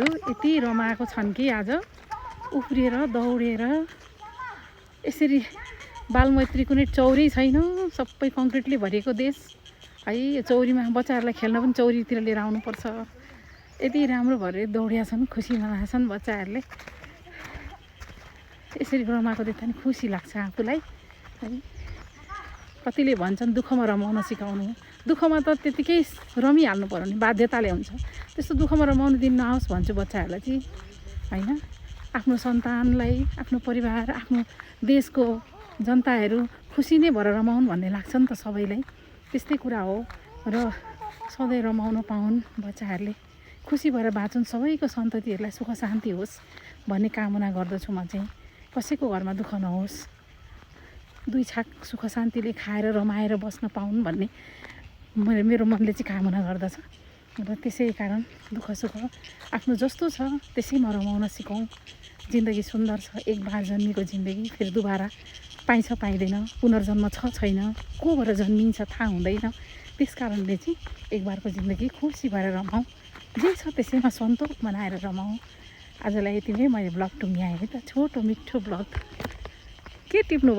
यति रमाएको छन् कि आज उफ्रिएर दौडेर यसरी बालमैत्री कुनै चौरी छैन, सबै कङ्क्रिटले भरिएको देश है। यो चौरीमा बच्चाहरूलाई खेल्न पनि चौरीतिर लिएर आउनुपर्छ। यति राम्रो भएर दौडिया छन्, खुसी मनाएछन् बच्चाहरूले। यसरी रमाएको देख्दा नि खुसी लाग्छ आफूलाई है। कतिले भन्छन् दुःखमा रमाउन सिकाउनु, दुःखमा त त्यतिकै रमिहाल्नु पर्यो नि, बाध्यताले हुन्छ। त्यस्तो दुःखमा रमाउनु दिन नआओस् भन्छु बच्चाहरूलाई चाहिँ होइन। आफ्नो सन्तानलाई, आफ्नो परिवार, आफ्नो देशको जनताहरू खुसी नै भएर रमाउन् भन्ने लाग्छ नि त सबैलाई। त्यस्तै कुरा हो र सधैँ रमाउन पाउन् बच्चाहरूले, खुसी भएर बाँचुन्, सबैको सन्ततिहरूलाई सुख शान्ति होस् भन्ने कामना गर्दछु म चाहिँ। कसैको घरमा दुःख नहोस्, दुई छाक सुख शान्तिले खाएर रमाएर बस्न पाउन् भन्ने मेरो मनले चाहिँ कामना गर्दछ। र त्यसै कारण दुःख सुख आफ्नो जस्तो छ त्यसैमा रमाउन सिकौँ। जिन्दगी सुन्दर छ, एक बार जन्मेको जिन्दगी फेरि दुबारा पाइन्छ पाइँदैन, पुनर्जन्म छ छैन, को भएर जन्मिन्छ थाहा हुँदैन। त्यस कारणले चाहिँ एक बारको जिन्दगी खुसी भएर रमाउँ, जे छ त्यसैमा सन्तोष मनाएर रमाउँ। आजलाई यति नै मैले ब्लग टुङ्ग्याएँ है त, छोटो मिठो ब्लग। के टिप्नु